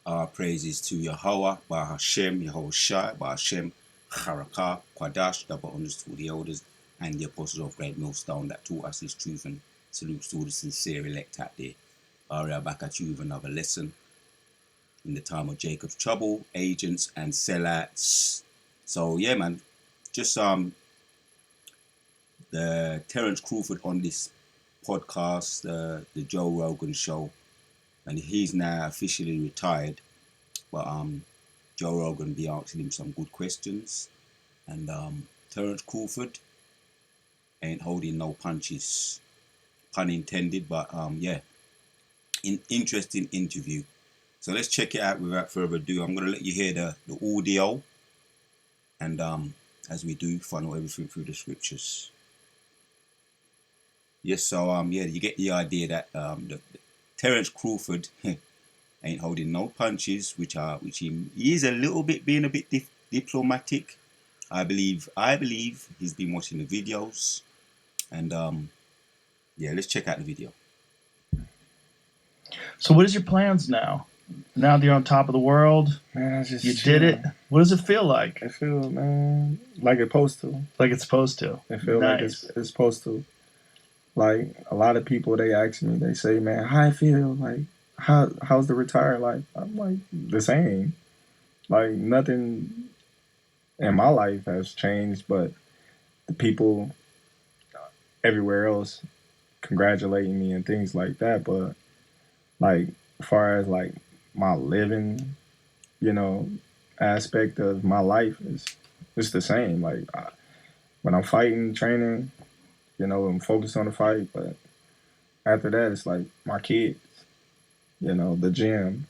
Our praises to Yahweh, Bahashem, Yehoshai, Bahashem, Harakah, Quadash, double honors to the elders and the apostles of Great Millstone that taught us this truth, and salutes to all the sincere elect out there. We are back at you with another lesson in the time of Jacob's trouble, agents and sellouts. So yeah, man, just the Terence Crawford on this podcast, the Joe Rogan show, and he's now officially retired. But Joe Rogan be asking him some good questions, and Terence Crawford ain't holding no punches, pun intended. But yeah, interesting interview. So let's check it out without further ado. I'm gonna let you hear the audio, and as we do, funnel everything through the scriptures. Yes, so yeah, you get the idea that the Terence Crawford ain't holding no punches, which he is a little bit being a bit diplomatic. I believe he's been watching the videos, and yeah, let's check out the video. So what is your plans now? Now that you're on top of the world, man, I just you did it. What does it feel like? I feel, man, like it's supposed to. Like it's supposed to. I feel like it's supposed to. Like a lot of people, they ask me, they say, "Man, how I feel? Like, how's the retire life?" I'm like, the same. Like nothing in my life has changed, but the people everywhere else congratulating me and things like that. But like, as far as like my living, aspect of my life is it's the same. Like when I'm fighting, training, I'm focused on the fight. But after that, it's like my kids, the gym,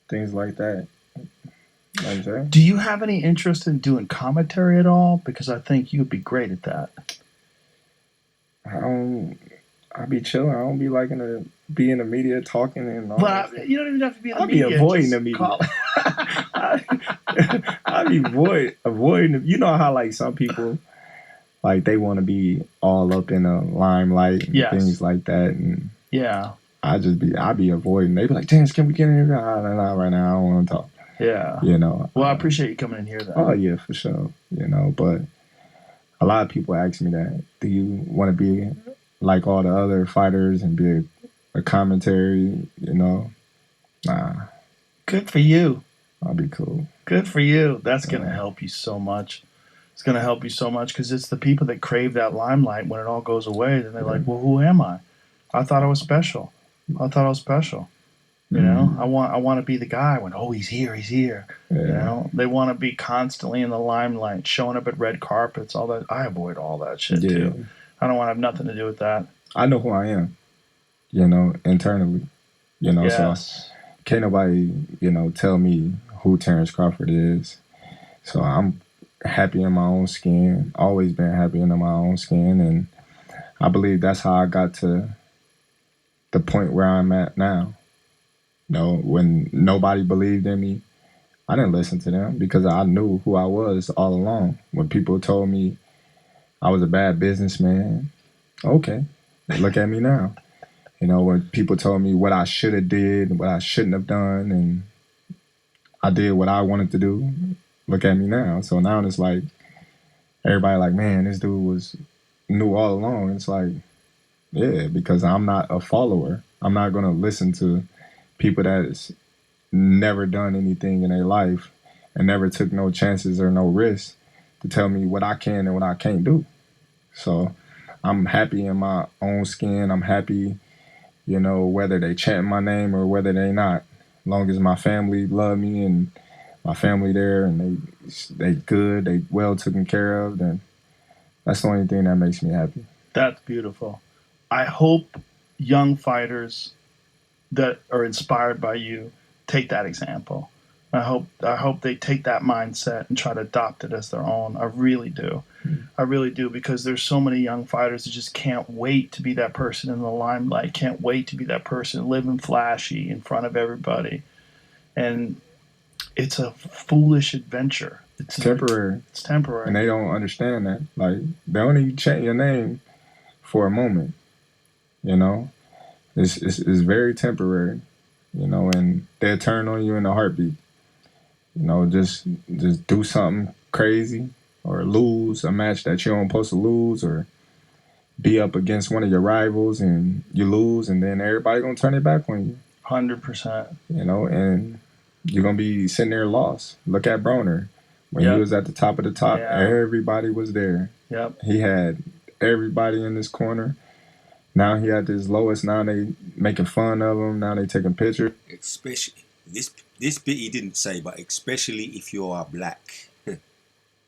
things like that. You know what I'm saying? Do you have any interest in doing commentary at all? Because I think you would be great at that. I be chilling. I don't be liking to be in the media talking and all that. But you don't even have to be in the I'll media. I'll be avoiding the media. I be avoiding. You know how like some people, like they want to be all up in the limelight and things like that, and yeah, I be avoiding. They be like, "Terence, can we get in here?" Nah, right now I don't want to talk. Yeah, Well, I appreciate you coming in here, though. Oh yeah, for sure. But a lot of people ask me that. Do you want to be like all the other fighters and be a commentary? Nah. Good for you. I'll be cool. Good for you. That's gonna help you so much. It's going to help you so much because it's the people that crave that limelight. When it all goes away, then they're like, well, who am I? I thought I was special. I want to be the guy when, he's here. Yeah. They want to be constantly in the limelight, showing up at red carpets, all that. I avoid all that shit too. I don't want to have nothing to do with that. I know who I am, internally, so can't nobody, tell me who Terence Crawford is. So I'm happy in my own skin, always been happy in my own skin, and I believe that's how I got to the point where I'm at now. When nobody believed in me, I didn't listen to them because I knew who I was all along. When people told me I was a bad businessman, okay, look at me now. When people told me what I should have did, what I shouldn't have done, and I did what I wanted to do, look at me now. So now it's like, everybody like, man, this dude knew all along. It's like, yeah, because I'm not a follower. I'm not going to listen to people that's never done anything in their life and never took no chances or no risks to tell me what I can and what I can't do. So I'm happy in my own skin. I'm happy, whether they chant my name or whether they not. As long as my family love me and my family there and they good, they well taken care of, then that's the only thing that makes me happy. That's beautiful. I hope young fighters that are inspired by you take that example. I hope they take that mindset and try to adopt it as their own. I really do. I really do, because there's so many young fighters that just can't wait to be that person in the limelight, can't wait to be that person living flashy in front of everybody. And it's a foolish adventure. It's temporary. It's temporary. And they don't understand that. Like, they only chant your name for a moment. It's very temporary. you know, and they'll turn on you in a heartbeat. You know, just do something crazy or lose a match that you don't supposed to lose, or be up against one of your rivals and you lose, and then everybody gonna turn it back on you. 100%. You know, and you're gonna be sitting there lost. Look at Broner. When he was at the top of the top, everybody was there. Yep. He had everybody in this corner. Now he at his lowest. Now they making fun of him. Now they taking pictures. Especially this bit he didn't say, but especially if you are black.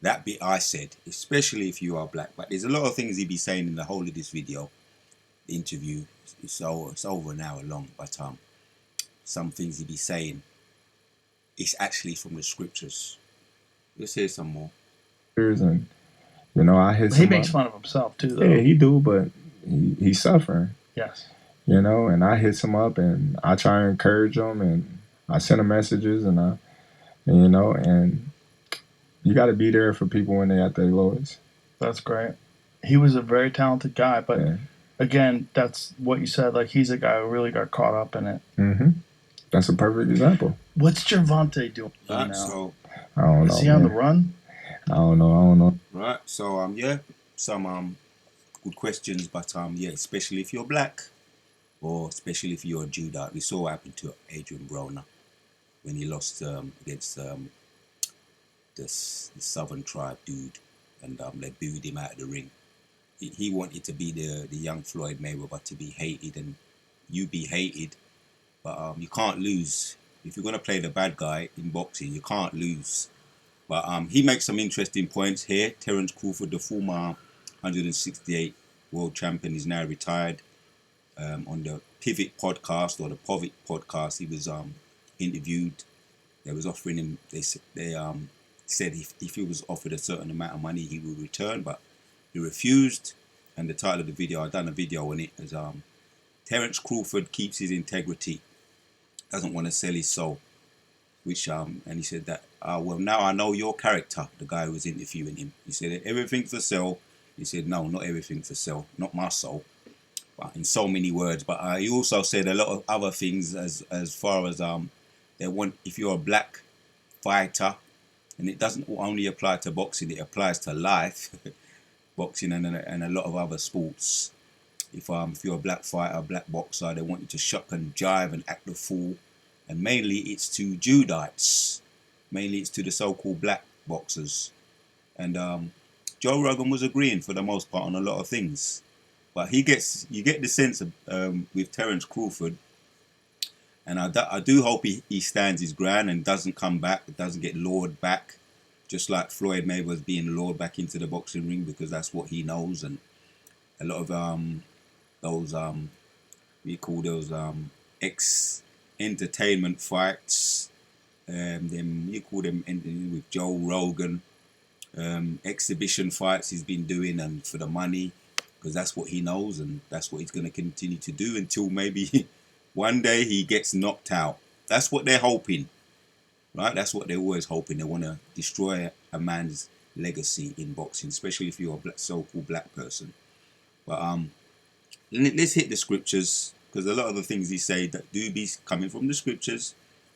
That bit I said, especially if you are black. But there's a lot of things he'd be saying in the whole of this video, interview. It's over an hour long, but some things he'd be saying, it's actually from the scriptures. Let's hear some more. And you know, I hit. He makes fun of himself too, though. Yeah, he do, but he's suffering. Yes. You know, and I hit him up and I try to encourage him, and I send him messages, and you know, and you got to be there for people when they're at their lowest. That's great. He was a very talented guy, but again, that's what you said. Like, he's a guy who really got caught up in it. Mm-hmm. That's a perfect example. What's Gervonta doing now? So, I don't know. Is he on the run? I don't know. Right. So some good questions, but especially if you're black, or especially if you're a Judite. We saw what happened to Adrian Broner when he lost against the Southern Tribe dude, and they booed him out of the ring. He wanted to be the young Floyd Mayweather, to be hated, and you be hated, but you can't lose. If you're going to play the bad guy in boxing, you can't lose. But he makes some interesting points here. Terence Crawford, the former 168 world champion, is now retired. On the Pivot podcast, or the Povit podcast, he was interviewed. They was offering him. They said if he was offered a certain amount of money, he would return, but he refused. And the title of the video, I done a video on it, is Terence Crawford keeps his integrity, doesn't want to sell his soul. Which and he said that well, now I know your character. The guy who was interviewing him, he said everything for sale. He said no, not everything for sale, not my soul. But in so many words. But he also said a lot of other things as far as they want, if you're a black fighter, and it doesn't only apply to boxing, it applies to life, boxing and a lot of other sports. If you're a black fighter, a black boxer, they want you to shuck and jive and act the fool. And mainly it's to Judites. Mainly it's to the so-called black boxers. And Joe Rogan was agreeing for the most part on a lot of things. But you get the sense of, with Terence Crawford, and I do hope he stands his ground and doesn't come back, doesn't get lured back, just like Floyd Mayweather's being lured back into the boxing ring, because that's what he knows. And a lot of those we call those ex-entertainment fights, them you call them with Joe Rogan, exhibition fights he's been doing, and for the money, because that's what he knows, and that's what he's going to continue to do until maybe one day he gets knocked out. That's what they're hoping, right? That's what they're always hoping. They want to destroy a man's legacy in boxing, especially if you're a so-called black person. But let's hit the scriptures, because a lot of the things he say that do be coming from the scriptures,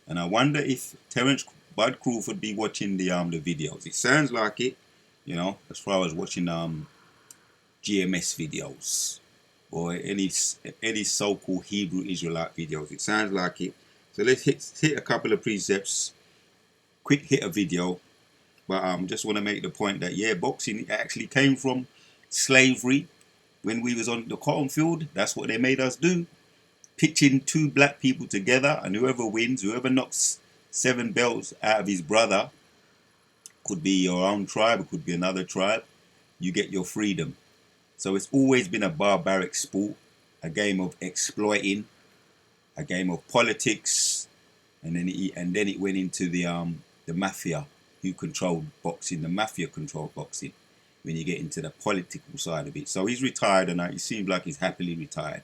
and I wonder if Terence Bud Crawford be watching the videos. It sounds like it, you know, as far as watching GMS videos or any so-called Hebrew Israelite videos. It sounds like it. So let's hit a couple of precepts. Quick hit a video, but just want to make the point that boxing actually came from slavery. When we was on the cotton field, that's what they made us do. Pitching two black people together, and whoever wins, whoever knocks 7 belts out of his brother, could be your own tribe, it could be another tribe, you get your freedom. So it's always been a barbaric sport, a game of exploiting, a game of politics, and then it went into the mafia, who controlled boxing. The mafia controlled boxing when you get into the political side of it. So he's retired, and it seems like he's happily retired,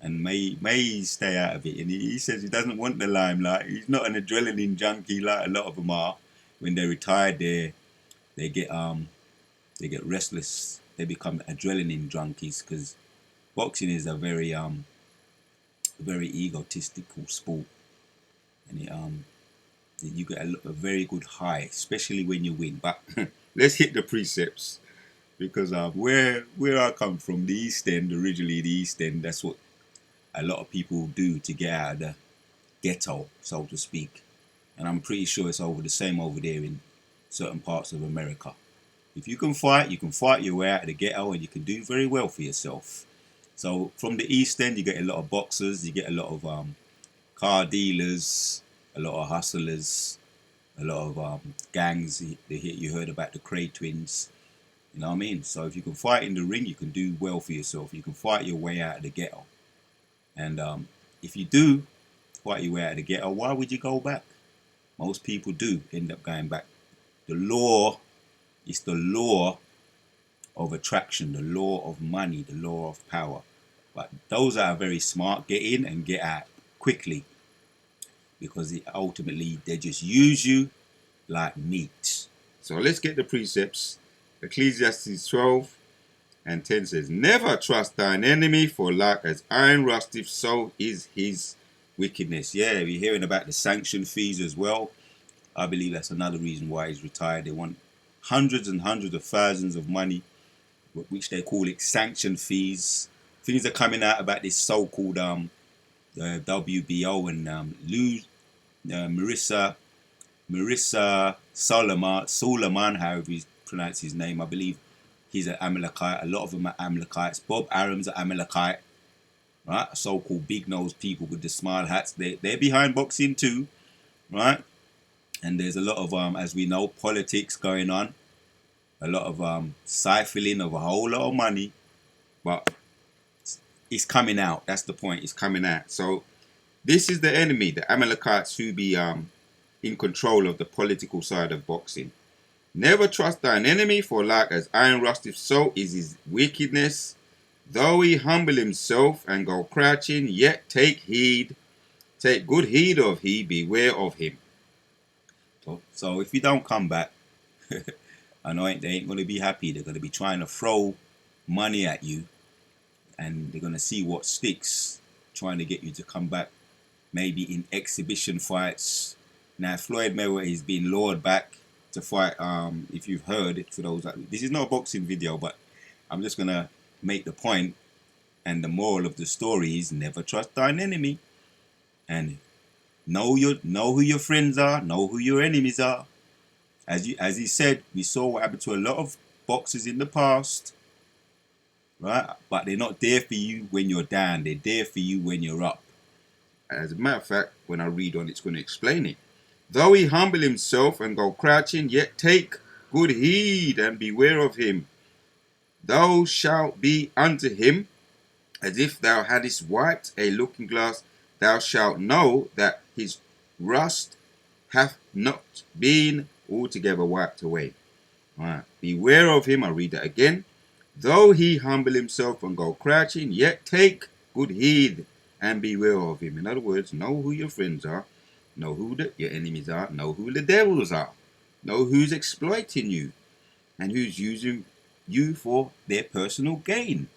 and may stay out of it. And he says he doesn't want the limelight. He's not an adrenaline junkie like a lot of them are. When they're retired, they get restless. They become adrenaline junkies, because boxing is a very egotistical sport. and you get a very good high, especially when you win. But let's hit the precepts, because where I come from, the East End, originally the East End, that's what a lot of people do to get out of the ghetto, so to speak. And I'm pretty sure it's the same over there in certain parts of America. If you can fight your way out of the ghetto, and you can do very well for yourself. So from the East End, you get a lot of boxers, you get a lot of car dealers, a lot of hustlers, a lot of gangs. You heard about the Cray twins. You know what I mean? So if you can fight in the ring, you can do well for yourself. You can fight your way out of the ghetto. And if you do fight your way out of the ghetto, why would you go back? Most people do end up going back. The law is the law of attraction, the law of money, the law of power. But those that are very smart get in and get out quickly, because ultimately they just use you like meat. So let's get the precepts. Ecclesiastes 12:10 says, "Never trust thine enemy, for like as iron rusteth, so is his wickedness." Yeah, we're hearing about the sanction fees as well. I believe that's another reason why he's retired. They want hundreds and hundreds of thousands of money, which they call it sanction fees. Things are coming out about this so-called WBO and Marissa Solomon, however you pronounce his name. I believe he's an Amalekite. A lot of them are Amalekites. Bob Arum's an Amalekite, right? So-called big-nosed people with the smile hats. They're behind boxing too, right? And there's a lot of, as we know, politics going on. A lot of siphoning of a whole lot of money. But it's coming out. That's the point. It's coming out. So this is the enemy, the Amalekites, who be in control of the political side of boxing. "Never trust thine enemy, for like as iron rusteth, so is his wickedness. Though he humble himself and go crouching, yet take good heed of he, beware of him." So if you don't come back, I know they ain't going to be happy. They're going to be trying to throw money at you, and they're going to see what sticks, trying to get you to come back, maybe in exhibition fights. Now, Floyd Mayweather is being lured back to fight. If you've heard it, for those this is not a boxing video, but I'm just going to make the point, and the moral of the story is never trust thine enemy, and know who your friends are, know who your enemies are. As he said, we saw what happened to a lot of boxers in the past, right? But they're not there for you when you're down. They're there for you when you're up. As a matter of fact, when I read on, it's going to explain it. "Though he humble himself and go crouching, yet take good heed and beware of him. Thou shalt be unto him as if thou hadst wiped a looking glass. Thou shalt know that his rust hath not been altogether wiped away." Right. "Beware of him," I read that again. "Though he humble himself and go crouching, yet take good heed and beware of him." In other words, know who your friends are, know who your enemies are, know who the devils are, know who's exploiting you, and who's using you for their personal gain.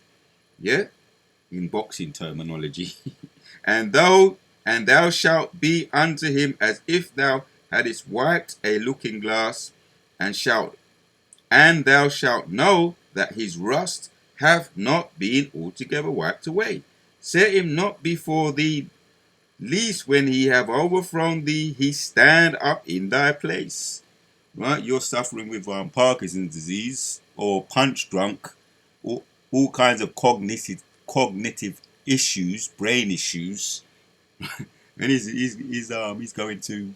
Yeah, in boxing terminology. And thou shalt be unto him as if thou hadst wiped a looking glass, and thou shalt know that his rust hath not been altogether wiped away. Set him not before thee, lest when he have overthrown thee, he stand up in thy place. Right? You're suffering with Parkinson's disease, or punch drunk, or all kinds of cognitive issues, brain issues, and he's going to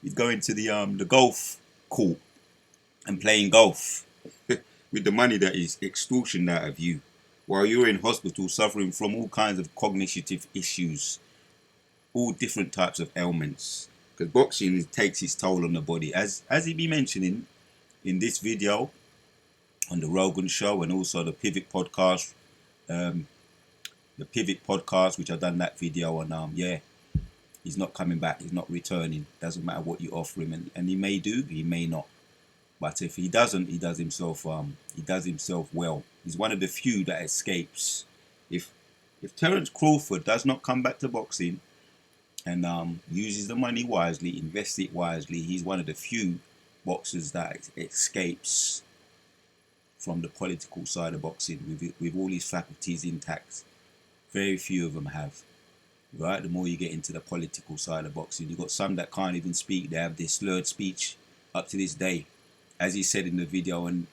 the golf court and playing golf with the money that is extortioned out of you, while you're in hospital suffering from all kinds of cognitive issues, all different types of ailments. Because boxing takes its toll on the body, as he be mentioning in this video on the Rogan Show, and also the Pivot podcast. The Pivot podcast, which I done that video on. He's not coming back. He's not returning. Doesn't matter what you offer him, and he may do, he may not. But if he doesn't, he does himself. He does himself well. He's one of the few that escapes. If Terence Crawford does not come back to boxing, and uses the money wisely, invests it wisely. He's one of the few boxers that escapes from the political side of boxing with all his faculties intact. Very few of them have. Right, the more you get into the political side of boxing, you've got some that can't even speak. They have this slurred speech up to this day, as he said in the video, and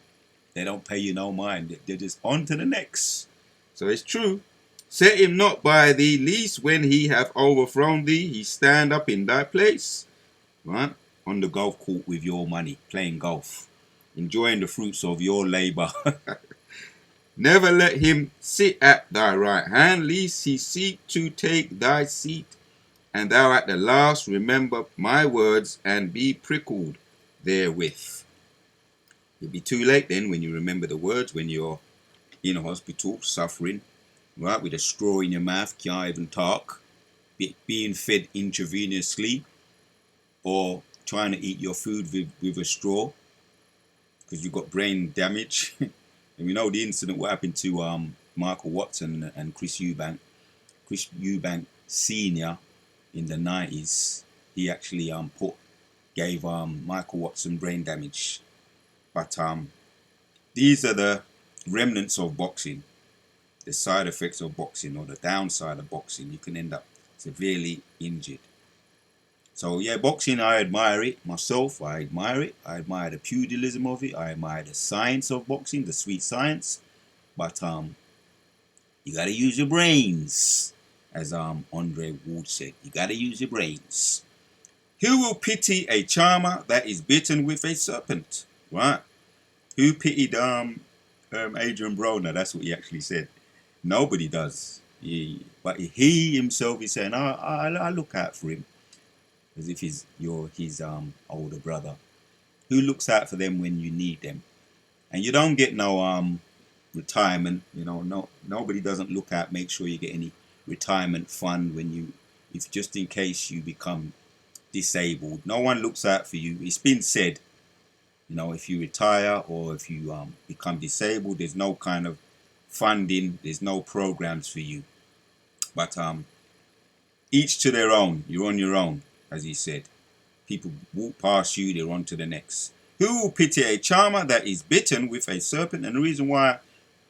they don't pay you no mind. They're just on to the next. So it's true. Set him not by thee, least when he have overthrown thee, he stand up in thy place. Right, on the golf court with your money, playing golf, enjoying the fruits of your labour. Never let him sit at thy right hand, lest he seek to take thy seat, and thou at the last remember my words and be prickled therewith. It'll be too late then when you remember the words, when you're in a hospital suffering, right, with a straw in your mouth, can't even talk, being fed intravenously, or trying to eat your food with a straw because you've got brain damage. And we know the incident what happened to Michael Watson and Chris Eubank. Chris Eubank Sr. in the 90s, he actually gave Michael Watson brain damage. But these are the remnants of boxing, the side effects of boxing, or the downside of boxing. You can end up severely injured. So yeah, boxing, I admire it myself. I admire it. I admire the pugilism of it. I admire the science of boxing, the sweet science. But you gotta use your brains, as Andre Ward said. You gotta use your brains. Who will pity a charmer that is bitten with a serpent? Right? Who pitied Adrian Broner? That's what he actually said. Nobody does. But he himself is saying, I look out for him. As if you're his older brother, who looks out for them when you need them. And you don't get no retirement, nobody doesn't look out, make sure you get any retirement fund if just in case you become disabled. No one looks out for you. It's been said, if you retire or if you become disabled, there's no kind of funding, there's no programs for you. But each to their own. You're on your own. As he said, people walk past you, they're on to the next. Who will pity a charmer that is bitten with a serpent? And the reason why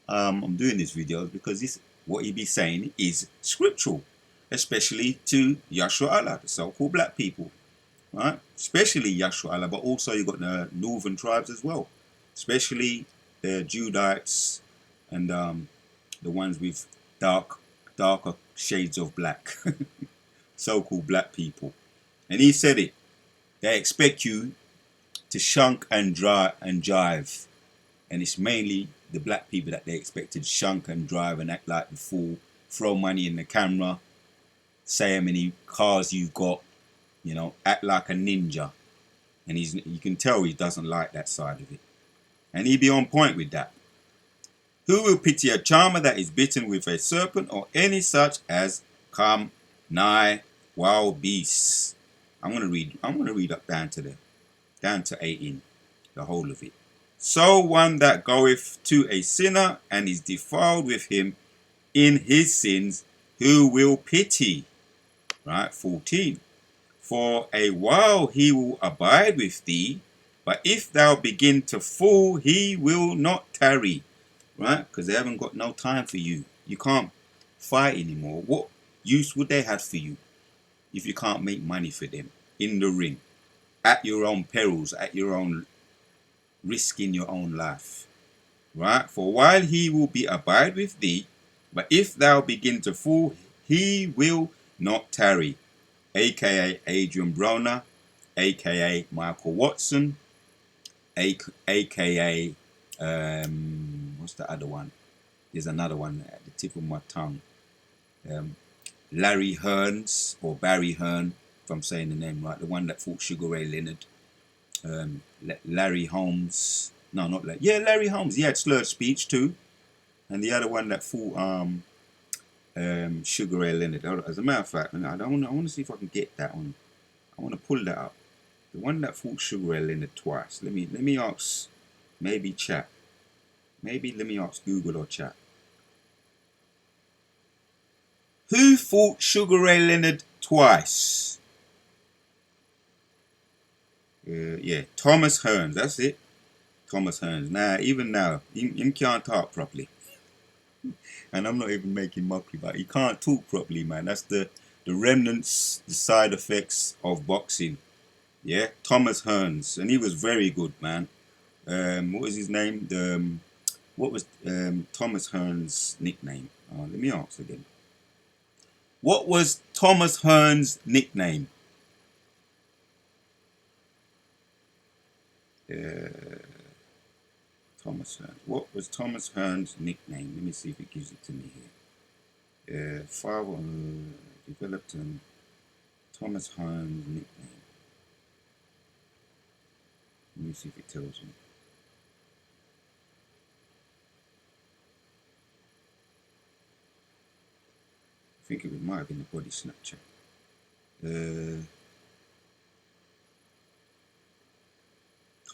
I'm doing this video is because what he be saying is scriptural, especially to Yashua Allah, the so-called black people, right? Especially Yashua Allah, but also you've got the northern tribes as well, especially the Judites and the ones with darker shades of black, so-called black people. And he said it. They expect you to shunk and jive. And it's mainly the black people that they expect to shunk and drive and act like the fool, throw money in the camera, say how many cars you've got, act like a ninja. And you can tell he doesn't like that side of it. And he be on point with that. Who will pity a charmer that is bitten with a serpent, or any such as come nigh wild beasts? I'm gonna read up down to 18, the whole of it. So one that goeth to a sinner and is defiled with him in his sins, who will pity? Right, 14. For a while he will abide with thee, but if thou begin to fall, he will not tarry. Right, because they haven't got no time for you. You can't fight anymore. What use would they have for you if you can't make money for them in the ring, at your own perils, at your own risk in your own life? Right? For while he will be abide with thee, but if thou begin to fall, he will not tarry. AKA Adrian Broner, AKA Michael Watson, AKA what's the other one? There's another one at the tip of my tongue. Larry Hearns, or Barry Hearn, if I'm saying the name right, the one that fought Sugar Ray Leonard. Larry Holmes, no, not Larry. Yeah, Larry Holmes. He had slurred speech too, and the other one that fought Sugar Ray Leonard. As a matter of fact, I want to see if I can get that one. I want to pull that up. The one that fought Sugar Ray Leonard twice. Let me ask, maybe chat. Maybe let me ask Google or chat. Who fought Sugar Ray Leonard twice? twice. Yeah, Thomas Hearns, that's it. Thomas Hearns. Now, even now, him can't talk properly. And I'm not even making mockery, but he can't talk properly, man. That's the remnants, the side effects of boxing. Yeah, Thomas Hearns. And he was very good, man. What was his name? What was Thomas Hearns' nickname? Let me ask again. What was Thomas Hearns' nickname? Thomas Hearns. What was Thomas Hearns' nickname? Let me see if it gives it to me here. Father developed Thomas Hearns' nickname. Let me see if it tells me. I think it might have been the body snatcher.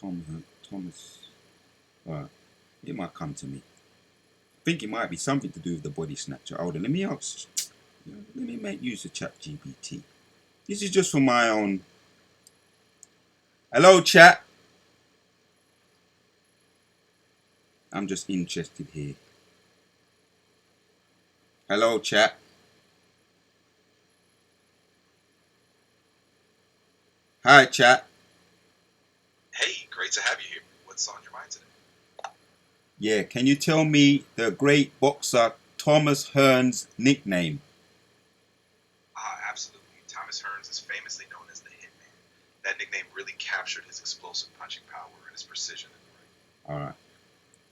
Thomas. Alright, it might come to me. I think it might be something to do with the body snatcher. Hold on, let me ask. Let me make use of ChatGPT. This is just for my own. Hello, chat. I'm just interested here. Hello, chat. Hi, chat. Hey, great to have you here. What's on your mind today? Yeah, can you tell me the great boxer Thomas Hearns' nickname? Absolutely. Thomas Hearns is famously known as the Hitman. That nickname really captured his explosive punching power and his precision in the ring.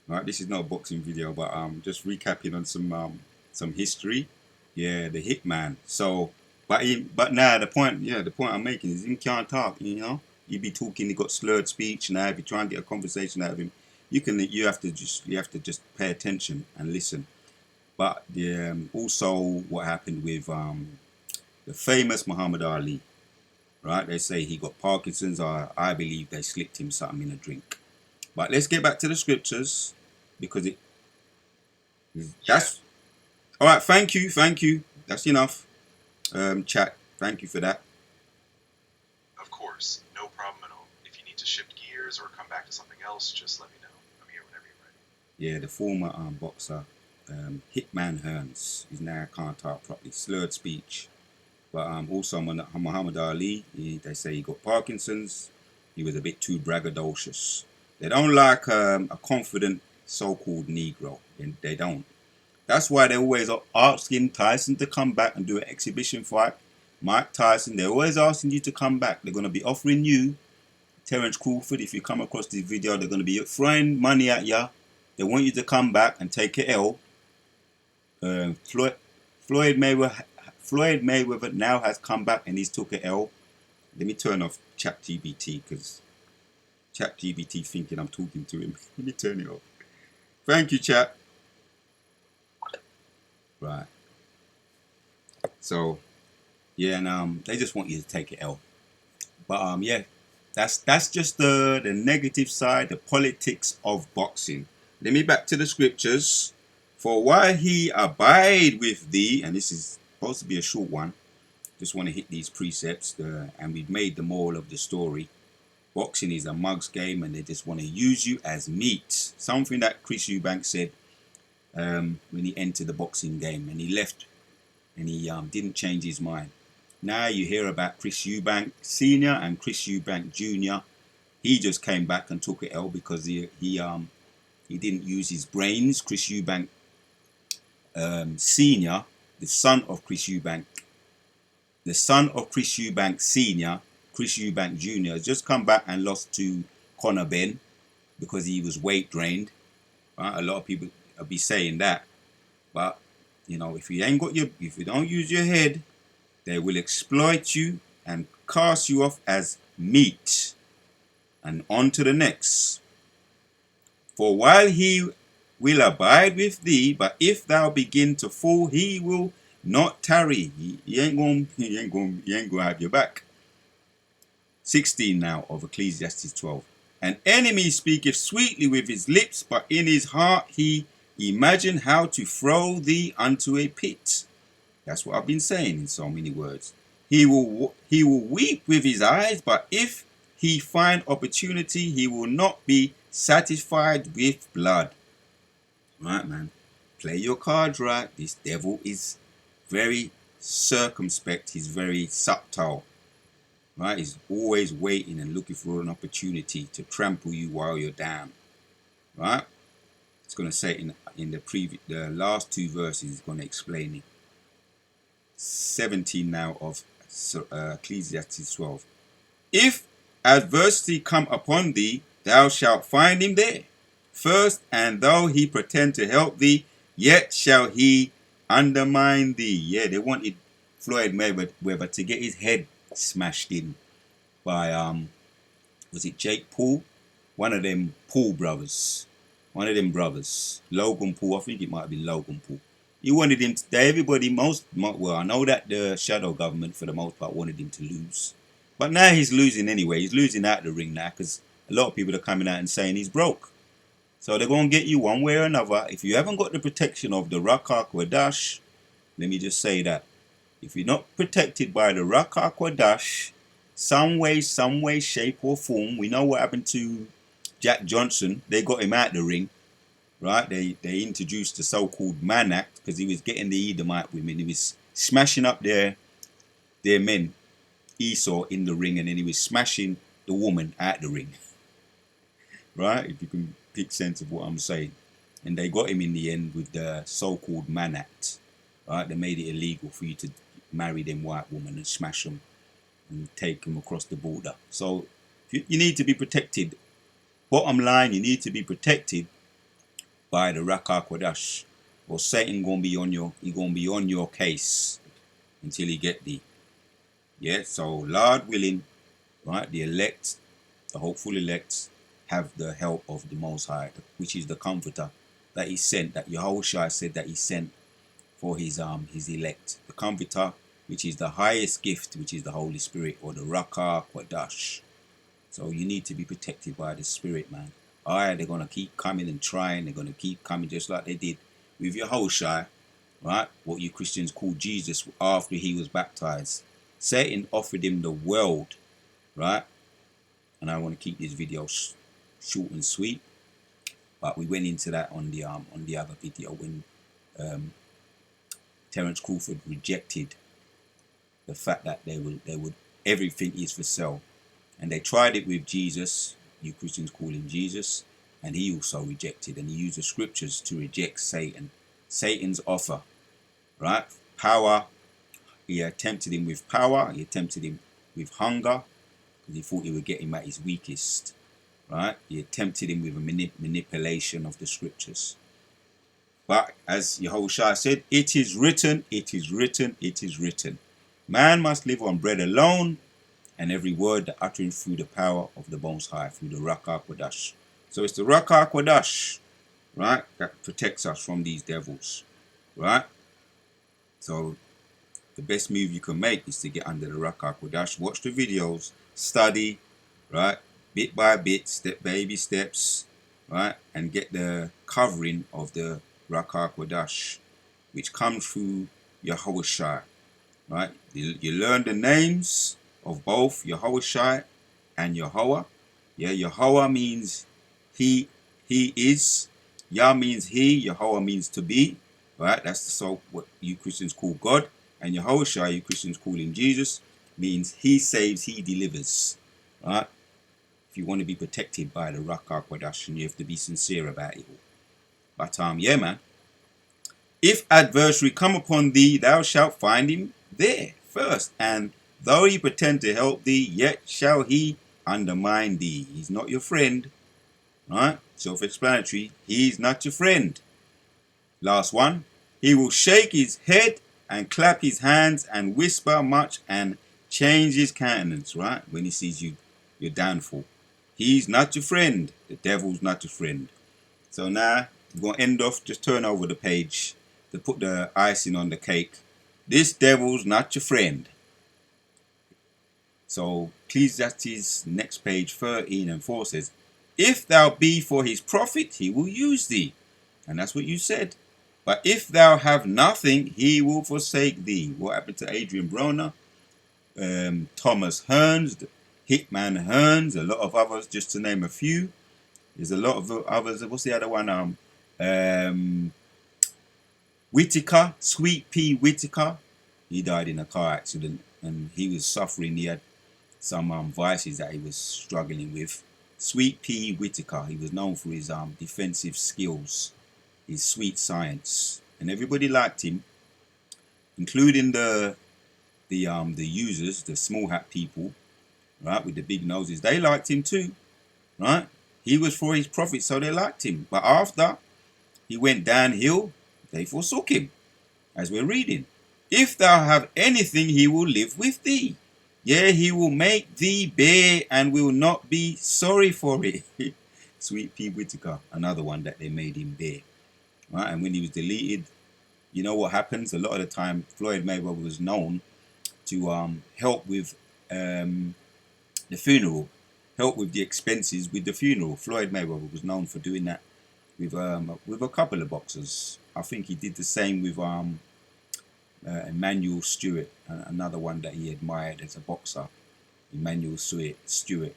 All right, this is not a boxing video, but just recapping on some history. Yeah, the Hitman. So, but now the point I'm making is he can't talk. You know, he be talking. He got slurred speech. Now, if you try and get a conversation out of him, you have to just pay attention and listen. But also what happened with the famous Muhammad Ali, right? They say he got Parkinson's. I believe they slipped him something in a drink. But let's get back to the scriptures because that's all right. Thank you. That's enough. Chat. Thank you for that. Of course, no problem at all. If you need to shift gears or come back to something else, just let me know. I'm here whenever you're ready. Yeah, the former boxer, Hitman Hearns, is now can't talk properly, slurred speech. But also Muhammad Ali, they say he got Parkinson's. He was a bit too braggadocious. They don't like a confident so-called Negro. They don't. That's why they're always asking Tyson to come back and do an exhibition fight. Mike Tyson, they're always asking you to come back. They're going to be offering you, Terence Crawford, if you come across this video, they're going to be throwing money at you. They want you to come back and take a L. Floyd Mayweather now has come back and he's took a L. Let me turn off ChatGPT because ChatGPT thinking I'm talking to him. Let me turn it off. Thank you, chat. Right. So, yeah, and they just want you to take an L. But yeah, that's just the negative side, the politics of boxing. Let me back to the scriptures. For while he abide with thee, and this is supposed to be a short one, just want to hit these precepts, and we've made the moral of the story. Boxing is a mug's game, and they just want to use you as meat. Something that Chris Eubank said when he entered the boxing game, and he left, and he didn't change his mind. Now you hear about Chris Eubank Senior and Chris Eubank Junior. He just came back and took an L because he didn't use his brains. Chris Eubank Senior, the son of Chris Eubank Senior, Chris Eubank Junior, has just come back and lost to Conor Benn because he was weight drained. Right? A lot of people will be saying that, but you know, if you don't use your head, they will exploit you and cast you off as meat. And on to the next. For while he will abide with thee, but if thou begin to fall, he will not tarry. He ain't gonna have your back. 16 now of Ecclesiastes 12. An enemy speaketh sweetly with his lips, but in his heart he imagine how to throw thee unto a pit. That's what I've been saying in so many words. He will weep with his eyes, but if he find opportunity, he will not be satisfied with blood. Right, man. Play your cards right. This devil is very circumspect. He's very subtle. Right? He's always waiting and looking for an opportunity to trample you while you're down. Right? It's going to say in the last two verses, it's going to explain it. 17 now of Ecclesiastes 12. If adversity come upon thee, thou shalt find him there. First, and though he pretend to help thee, yet shall he undermine thee. Yeah, they wanted Floyd Mayweather to get his head smashed in by was it Jake Paul? One of them Paul brothers. One of them brothers. Logan Paul, I think it might have been Logan Paul. He wanted him to, everybody, well, I know that the shadow government for the most part wanted him to lose. But now he's losing anyway. He's losing out the ring now because a lot of people are coming out and saying he's broke. So they're going to get you one way or another. If you haven't got the protection of the Ruach HaKodesh, let me just say that. If you're not protected by the Ruach HaKodesh, some way, shape or form, we know what happened to Jack Johnson. They got him out the ring. Right, they introduced the so-called Man Act because he was getting the Edomite women. He was smashing up their men, Esau, in the ring, and then he was smashing the woman at the ring. Right, if you can pick sense of what I'm saying. And they got him in the end with the so-called Man Act. Right, they made it illegal for you to marry them white women and smash them and take them across the border. So you need to be protected. Bottom line, you need to be protected by the Ruach HaKodesh, or Satan gonna be on your case until he get thee. Yeah, so Lord willing, right, the elect, the hopeful elect, have the help of the Most High, which is the Comforter that he sent, that Yahushua said that he sent for his elect. The Comforter, which is the highest gift, which is the Holy Spirit, or the Ruach HaKodesh. So you need to be protected by the Spirit, man. Alright, they're going to keep coming and trying. They're going to keep coming just like they did with Yahushua, right? What you Christians call Jesus after he was baptized. Satan offered him the world, right? And I want to keep this video short and sweet. But we went into that on the other video when Terence Crawford rejected the fact that they would everything is for sale. And they tried it with Jesus. You Christians call him Jesus, and he also rejected, and he used the scriptures to reject Satan's offer, right? Power, he tempted him with power, he tempted him with hunger, because he thought he would get him at his weakest, right? He tempted him with a manipulation of the scriptures. But as Yahushua said, it is written, it is written, it is written. Man must live on bread alone, and every word that uttering through the power of the Most High, through the Ruach HaKodesh. So it's the Ruach HaKodesh, right, that protects us from these devils, right? So the best move you can make is to get under the Ruach HaKodesh, watch the videos, study, right, bit by bit, baby steps, right, and get the covering of the Ruach HaKodesh, which comes through Yahushua, right? You learn the names of both Yahushua and Yahweh. Yeah, Yahweh means he is. Yah means he. Yahweh means to be. Right? That's what you Christians call God. And Yahushua, you Christians call him Jesus, means he saves, he delivers. Right? If you want to be protected by the Ruach HaKodesh, and you have to be sincere about it all. But yeah, man. If adversary come upon thee, thou shalt find him there first, and though he pretend to help thee, yet shall he undermine thee. He's not your friend. Right? Self-explanatory. He's not your friend. Last one. He will shake his head and clap his hands and whisper much and change his countenance. Right? When he sees your downfall. He's not your friend. The devil's not your friend. So now, we're going to end off. Just turn over the page to put the icing on the cake. This devil's not your friend. So Ecclesiastes next page 13 and 4 says, if thou be for his profit, he will use thee. And that's what you said. But if thou have nothing, he will forsake thee. What happened to Adrian Broner? Thomas Hearns, Hitman Hearns, a lot of others, just to name a few. There's a lot of others. What's the other one? Whitaker, Sweet Pea Whitaker. He died in a car accident, and he was suffering. He had some vices that he was struggling with. Sweet Pea Whitaker. He was known for his defensive skills, his sweet science, and everybody liked him, including the users, the small hat people, right, with the big noses. They liked him too, right? He was for his profit, so they liked him. But after he went downhill, they forsook him, as we're reading. If thou have anything, he will live with thee. Yea, he will make thee bear and will not be sorry for it. Sweet Pea Whitaker, another one that they made him bear. Right? And when he was deleted, you know what happens? A lot of the time, Floyd Mayweather was known to help with the funeral, help with the expenses with the funeral. Floyd Mayweather was known for doing that with a couple of boxers. I think he did the same with Emmanuel Stewart, another one that he admired as a boxer, Emmanuel Stewart,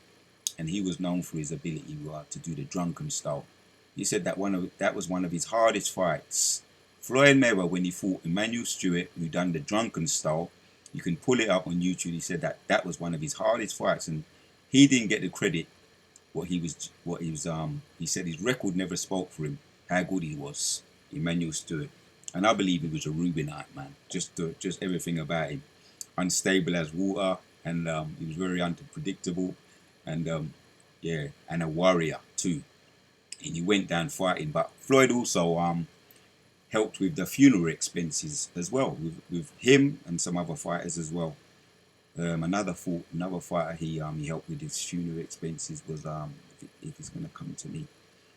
and he was known for his ability to do the drunken style. He said that was one of his hardest fights. Floyd Mayweather, when he fought Emmanuel Stewart, who done the drunken style, you can pull it up on YouTube. He said that was one of his hardest fights, and he didn't get the credit. He said his record never spoke for him, how good he was, Emmanuel Stewart. And I believe he was a Rubinite, man. Just everything about him. Unstable as water, and he was very unpredictable, and and a warrior too. And he went down fighting. But Floyd also helped with the funeral expenses as well, with him and some other fighters as well. Another fighter he helped with his funeral expenses was if it's gonna come to me.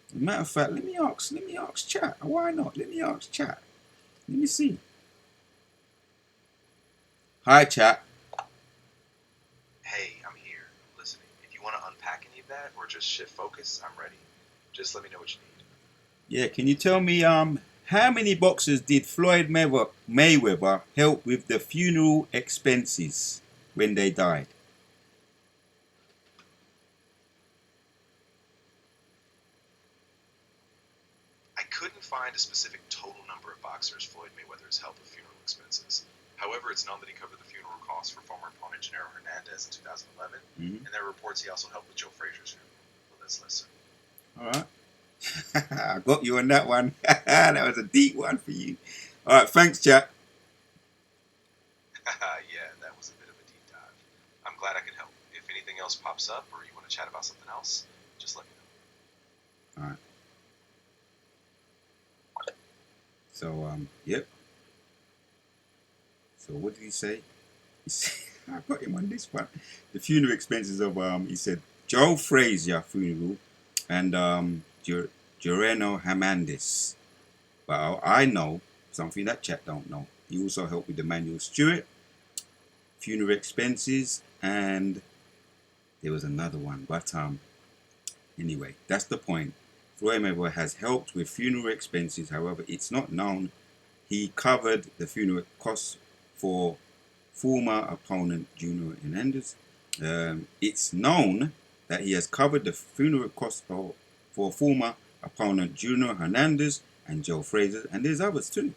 As a matter of fact, let me ask chat. Why not? Let me ask chat. Let me see. Hi, chat. Hey, I'm here. I'm listening. If you want to unpack any of that or just shift focus, I'm ready. Just let me know what you need. Yeah, can you tell me how many boxers did Floyd Mayweather help with the funeral expenses when they died? I couldn't find a specific total number of boxers Floyd Mayweather has helped with funeral expenses. However, it's known that he covered the funeral costs for former opponent Gennaro Hernandez in 2011, and there are reports he also helped with Joe Frazier's funeral. So let's listen. All right. I got you on that one. That was a deep one for you. All right, thanks, chat. Yeah, that was a bit of a deep dive. I'm glad I could help. If anything else pops up or you want to chat about something else, just let me know. All right. So, yep. So what did he say? I got him on this one. The funeral expenses of, he said, Joe Frazier funeral and Joreno Hernandez. But I know something that chat don't know. He also helped with Emmanuel Stewart, funeral expenses, and there was another one. But anyway, that's the point. Floyd Mayweather has helped with funeral expenses. However, it's not known he covered the funeral costs for former opponent Junior Hernandez. It's known that he has covered the funeral costs for former opponent Junior Hernandez and Joe Frazier, and there's others too.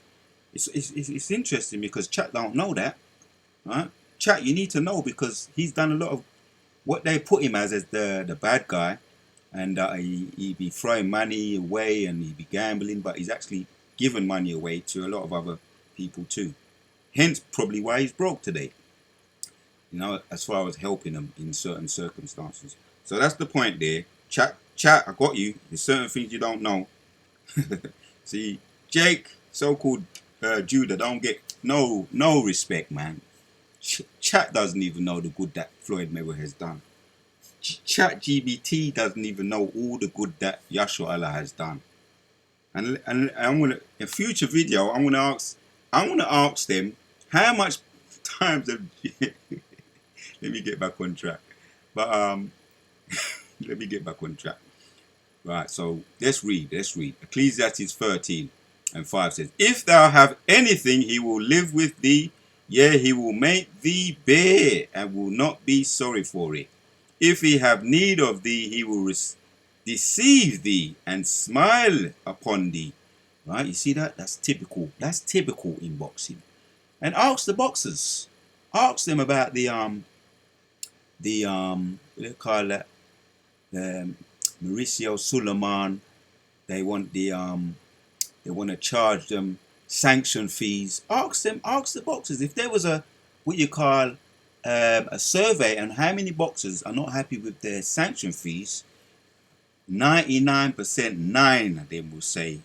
It's interesting because chat don't know that, right? Chat, you need to know, because he's done a lot of what they put him as the bad guy, and he'd be throwing money away and he'd be gambling, but he's actually given money away to a lot of other people too. Hence, probably why he's broke today. You know, as far as helping him in certain circumstances. So that's the point there. Chat, I got you. There's certain things you don't know. See, Jake, so-called Judah, don't get no respect, man. Chat doesn't even know the good that Floyd Mayweather has done. Chat GBT doesn't even know all the good that Yashua Allah has done. And I'm gonna, in a future video, I'm gonna ask them how much times have let me get back on track. But let me get back on track. Right, so let's read. Ecclesiastes 13:5 says, if thou have anything, he will live with thee. Yea, he will make thee bear, and will not be sorry for it. If he have need of thee, he will deceive thee, and smile upon thee. Right? You see that? That's typical. That's typical in boxing. And ask the boxers. Ask them about what do they call that? The Mauricio Suleiman. They want they want to charge them sanction fees. Ask the boxers if there was a what you call a survey on how many boxers are not happy with their sanction fees. 99%, 9 of them will say,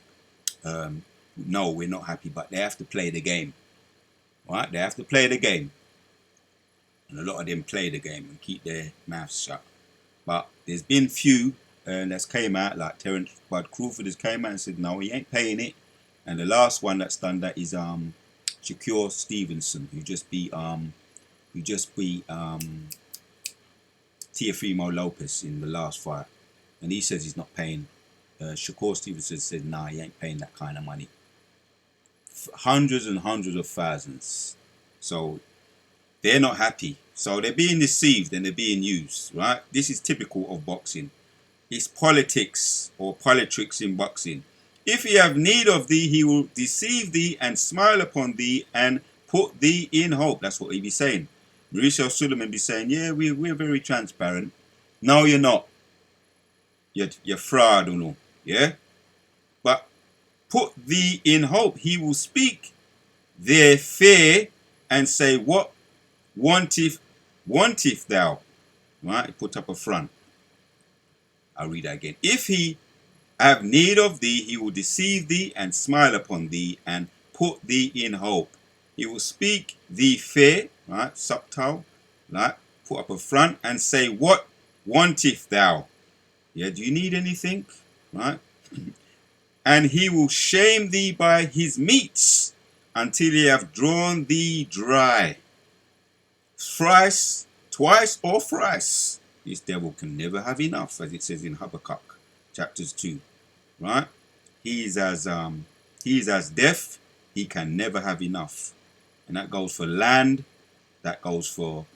no, we're not happy, but they have to play the game. Right? They have to play the game. And a lot of them play the game and keep their mouths shut. But there's been few that's came out, like Terence Bud Crawford has came out and said, no, he ain't paying it. And the last one that's done that is Shakur Stevenson, who just beat Teofimo Lopez in the last fight. And he says he's not paying. Shakur Stevenson said, nah, he ain't paying that kind of money. Hundreds and hundreds of thousands. So they're not happy. So they're being deceived and they're being used, right? This is typical of boxing. It's politics or politics in boxing. If he have need of thee, he will deceive thee and smile upon thee and put thee in hope. That's what he be saying. Mauricio Suleiman be saying, yeah, we're very transparent. No, you're not. You're fraud, you know. Yeah? But put thee in hope. He will speak their fear and say, what wanteth thou? Right? He put up a front. I'll read that again. If he have need of thee, he will deceive thee and smile upon thee and put thee in hope. He will speak thee fair, right? Subtle, right? Put up a front and say, what wanteth thou? Yeah, do you need anything? Right? And he will shame thee by his meats until he have drawn thee dry. Thrice, twice or thrice. This devil can never have enough, as it says in Habakkuk, chapters 2. Right? He is as deaf, he can never have enough. And that goes for land, that goes for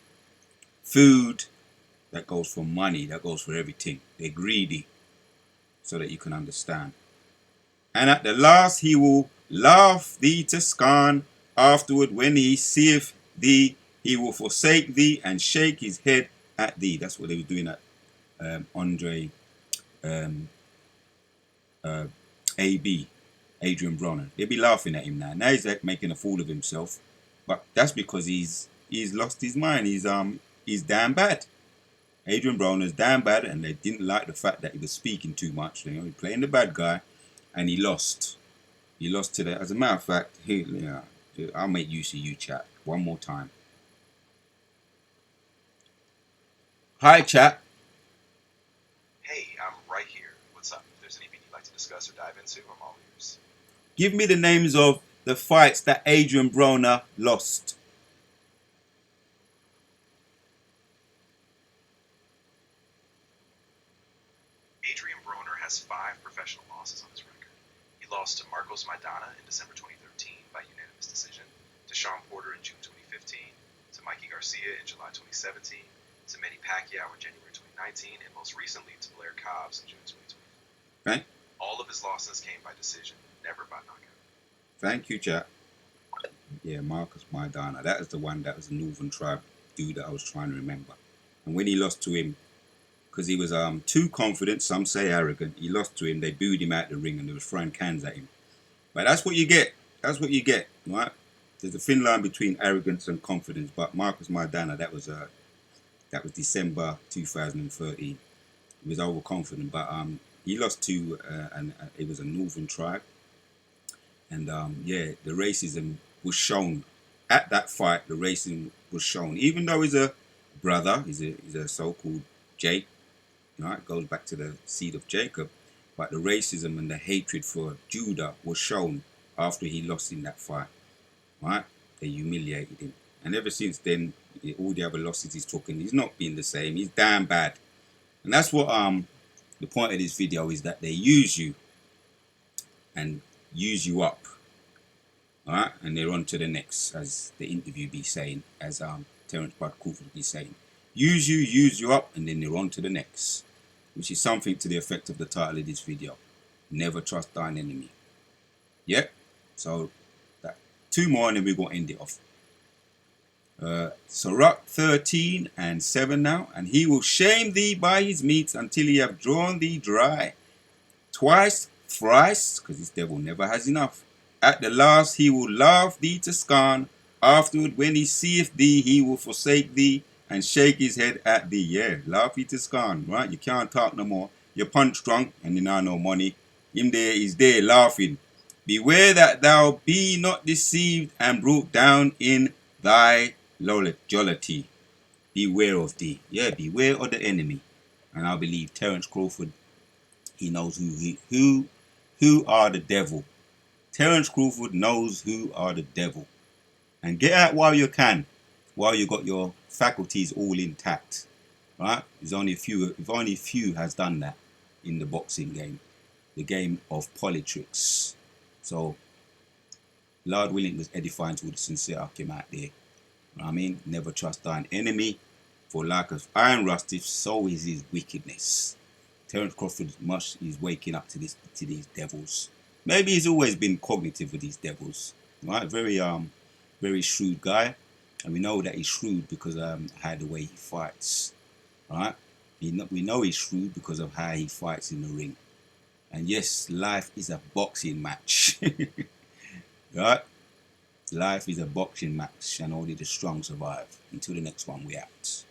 food, that goes for money, that goes for everything. They're greedy, so that you can understand. And at the last he will laugh thee to scorn. Afterward, when he seeth thee, he will forsake thee and shake his head at thee. That's what they were doing at Andre AB, Adrian Broner. They'd be laughing at him now. Now he's like making a fool of himself, but that's because he's lost his mind. He's damn bad. Adrian Broner's damn bad, and they didn't like the fact that he was speaking too much. You know, he playing the bad guy, and he lost. He lost to the. As a matter of fact, I'll make use of you, chat, one more time. Hi, chat. Hey, I'm right here. What's up? If there's anything you'd like to discuss or dive into, I'm all ears. Give me the names of the fights that Adrian Broner lost. Adrian Broner has 5 professional losses on his record. He lost to Marcos Maidana in December 2013 by unanimous decision, to Sean Porter in June 2015, to Mikey Garcia in July 2017, to Manny Pacquiao in January 2019, and most recently to Blair Cobbs in June 2024. Right. All of his losses came by decision, never by knockout. Thank you, chat. Yeah, Marcos Maidana. That is the one that was a Northern Tribe dude that I was trying to remember. And when he lost to him, because he was too confident, some say arrogant, he lost to him, they booed him out the ring and they was throwing cans at him. But that's what you get. That's what you get, right? There's a thin line between arrogance and confidence. But Marcos Maidana, that was December 2013. He was overconfident, but he lost to it was a Northern Tribe. And yeah, the racism was shown at that fight. The racism was shown, even though he's a brother, he's a so-called Jake. Right, goes back to the seed of Jacob, but the racism and the hatred for Judah was shown after he lost in that fight. Right, they humiliated him, and ever since then, all the other losses he's taken, he's not been the same. He's damn bad, and that's what the point of this video is, that they use you and use you up. All right, and they're on to the next, as the interview be saying, as Terence Bud Crawford be saying. Use you up, and then they're on to the next, which is something to the effect of the title of this video. Never trust thine enemy. Yep. So that 2 more, and then we're going to end it off. Sirach 13:7 now. And he will shame thee by his meats until he have drawn thee dry. Twice, thrice, because this devil never has enough. At the last he will laugh thee to scorn. Afterward, when he seeth thee, he will forsake thee and shake his head at thee. Yeah, laugh thee to scorn, right? You can't talk no more. You're punch drunk and you know no money. Him there is there laughing. Beware that thou be not deceived and brought down in thy jollity. Beware of thee. Yeah, beware of the enemy. And I believe Terence Crawford, he knows who are the devil. Terence Crawford knows who are the devil. And get out while you can, while you got your faculties all intact. Right? There's only a few, if only a few has done that in the boxing game. The game of politics. So, Lord willing, was edifying to the sincere Akim out there. You know what I mean? Never trust thine enemy, for like as iron rusteth, so is his wickedness. Terence Crawford is waking up to these devils. Maybe he's always been cognitive with these devils. Right? Very shrewd guy. And we know that he's shrewd because of how the way he fights. Right? We know he's shrewd because of how he fights in the ring. And yes, life is a boxing match. Right? Life is a boxing match, and only the strong survive. Until the next one, we out.